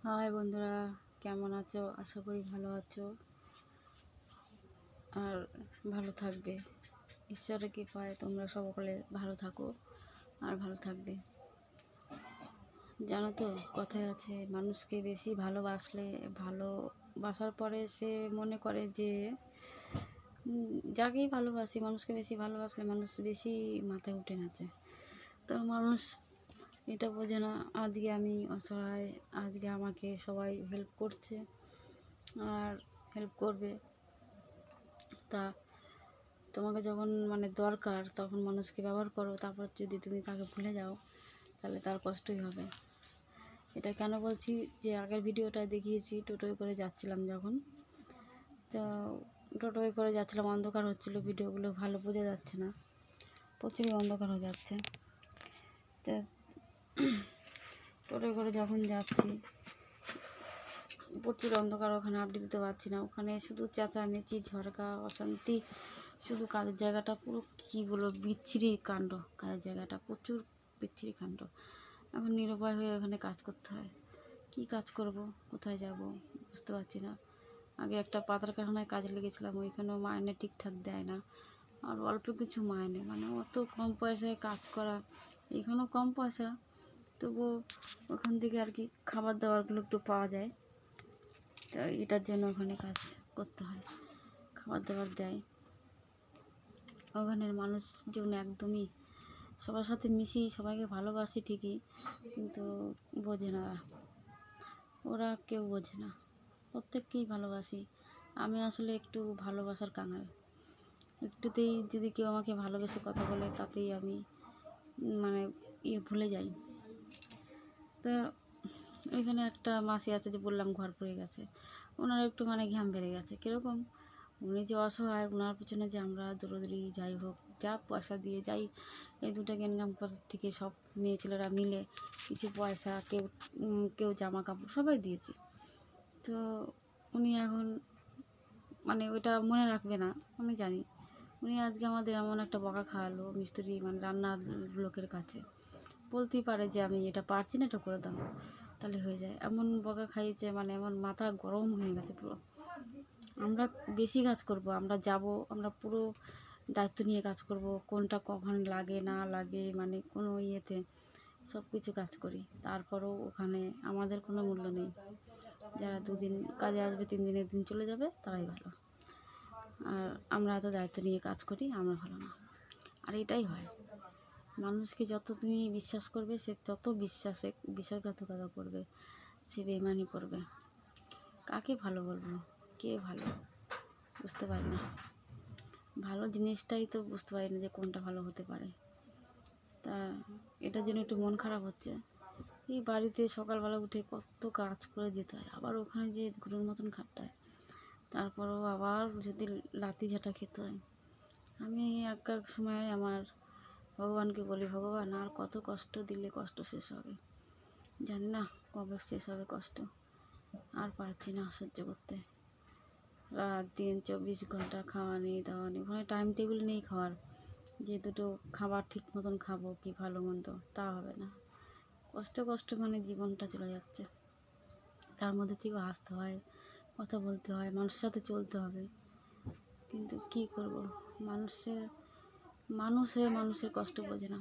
High বন্ধুরা, কেমন আছো? আশা করি ভালো আছো আর ভালো থাকবে। ঈশ্বরের কৃপায় তোমরা সকলে ভালো থাকো আর ভালো থাকবে। জানো তো, কথায় আছে মানুষকে বেশি ভালোবাসলে, ভালোবাসার পরে সে মনে করে যে যাকেই ভালোবাসি, মানুষকে বেশি ভালোবাসলে মানুষ বেশি মাথায় উঠে নাচে। তো মানুষ এটা বোঝে না, আজকে আমি অসহায়, আজকে আমাকে সবাই হেল্প করছে আর হেল্প করবে। তা তোমাকে যখন দরকার তখন মানুষকে ব্যবহার করো, তারপর যদি তুমি তাকে ভুলে যাও তাহলে তার কষ্টই হবে। এটা কেন বলছি, যে আগের ভিডিওটা দেখিয়েছি, টোটোয় করে যাচ্ছিলাম যখন, তো টোটোয় করে যাচ্ছিলাম, অন্ধকার হচ্ছিল, ভিডিওগুলো ভালো বোঝা যাচ্ছে না, প্রচুরই অন্ধকার হয়ে যাচ্ছে। তো টোটোয় করে যখন যাচ্ছি প্রচুর অন্ধকার, ওখানে আপডেট দিতে পারছি না, ওখানে শুধু চেঁচামেচি, ঝরকা, অশান্তি, শুধু কাজের জায়গাটা পুরো কী বলবো, বিচ্ছিরি কাণ্ড। কাজের জায়গাটা প্রচুর বিচ্ছিরি কাণ্ড। এখন নিরুপায় হয়ে ওখানে কাজ করতে হয়। কি কাজ করব, কোথায় যাব বুঝতে পারছি না। আগে একটা পাতার কারখানায় কাজে লেগেছিলাম, ওইখানেও মাইনে ঠিকঠাক দেয় না, আর অল্প কিছু মাইনে, অত কম পয়সায় কাজ করা। এখানেও কম পয়সা, তবুও ওখান থেকে আর কি খাবার দাবারগুলো একটু পাওয়া যায়, তো এটার জন্য ওখানে কাজ করতে হয়। খাবার দাবার দেয়। ওখানের মানুষজন একদমই সবার সাথে মিশি, সবাইকে ভালোবাসি ঠিকই, কিন্তু বোঝে না, ওরা কেউ বোঝে না। প্রত্যেককেই ভালোবাসি। আমি আসলে একটু ভালোবাসার কাঙাল। একটুতেই যদি কেউ আমাকে ভালোবেসে কথা বলে, তাতেই আমি ভুলে যাই। তো ওইখানে একটা মাসি আছে, যে বললাম ঘর পড়ে গেছে, ওনার একটু ঘাম বেড়ে গেছে। কীরকম, উনি যে অসহায়, ওনার পিছনে যে আমরা দৌড়দৌড়ি, যাই হোক, যা পয়সা দিয়ে যাই, এই দুটাকে ইনকাম করার থেকে সব মেয়ে ছেলেরা মিলে কিছু পয়সা, কেউ জামা কাপড় সবাই দিয়েছি। তো উনি এখন ওইটা মনে রাখবে না, আমি জানি। উনি আজকে আমাদের এমন একটা বকা খাওয়ালো, মিস্ত্রি রান্নার লোকের কাছে। বলতেই পারে যে আমি এটা পারছি না, এটা করে দাও, তাহলে হয়ে যায়। এমন বকা খাইয়েছে, এমন মাথা গরম হয়ে গেছে পুরো। আমরা বেশি কাজ করব, আমরা যাব, আমরা পুরো দায়িত্ব নিয়ে কাজ করব, কোনটা কখন লাগে না লাগে, কোনো ইয়েতে সব কিছু কাজ করি। তারপরেও ওখানে আমাদের কোনো মূল্য নেই। যারা 2 দিন কাজে আসবে, 3 দিনের দিন চলে যাবে, তারাই ভালো। আর আমরা এত দায়িত্ব নিয়ে কাজ করি, আমরা ভালো না। আর এটাই হয়, মানুষকে যত তুমি বিশ্বাস করবে, সে তত বিশ্বাসঘাতকতা করবে, সে বেইমানি করবে। কাকে ভালো বলবো, কে ভালো বুঝতে পারি না। ভালো জিনিসটাই তো বুঝতে পারি না যে কোনটা ভালো হতে পারে। তা এটার জন্য একটু মন খারাপ হচ্ছে। এই বাড়িতে সকালবেলা উঠে কত কাজ করে যেতে হয়, আবার ওখানে যে গরুর মতন খাটতে হয়, তারপরেও আবার যদি লাথি ঝাঁটা খেতে হয়। আমি এক সময় আমার ভগবানকে বলি, ভগবান আর কত কষ্ট দিলে কষ্ট শেষ হবে, জানি না কবে শেষ হবে কষ্ট। আর পারছি না সহ্য করতে। রাত দিন 24 ঘন্টা খাওয়া নেই, দাওয়া নেই, ওখানে টাইম টেবিল নেই খাওয়ার, যে দুটো খাবার ঠিক মতন খাবো কি ভালো মন্দ, তা হবে না। কষ্ট জীবনটা চলে যাচ্ছে। তার মধ্যে থেকেও হাসতে হয়, কথা বলতে হয়, মানুষের সাথে চলতে হবে, কিন্তু কি করব, মানুষের কষ্ট বোঝে না।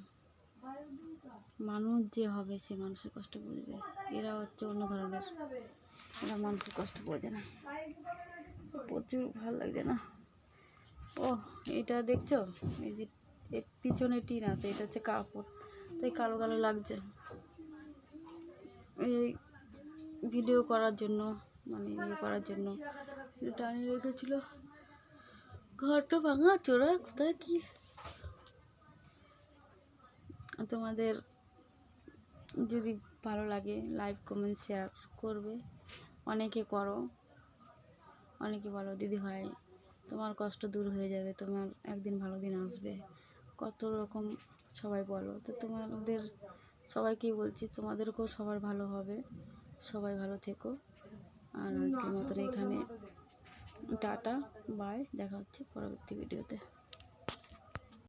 মানুষ যে হবে সে মানুষের কষ্ট বুঝবে, এরা হচ্ছে অন্য ধরনের, এরা মানুষের কষ্ট বোঝে না। প্রচুর ভালো লাগছে না। ও এটা দেখছো, এই যে পিছনে টিন আছে, এটা হচ্ছে কাপড়, তাই কালো কালো লাগছে। এই ভিডিও করার জন্য, করার জন্য টানিয়ে রেখেছিল। ঘরটা ভাঙা চোরা, কোথায় কি। তোমাদের যদি ভালো লাগে, লাইক কমেন্ট শেয়ার করবে, অনেকে করো, অনেকে বলো দিদি ভাই তোমার কষ্ট দূর হয়ে যাবে, তোমার একদিন ভালো দিন আসবে, কত রকম সবাই বলো। তো তোমাদের সবাইকেই বলছি, তোমাদেরকেও সবার ভালো হবে, সবাই ভালো থেকো। আর আজকের মতন এখানে টাটা, বাই, দেখা হচ্ছে পরবর্তী ভিডিওতে।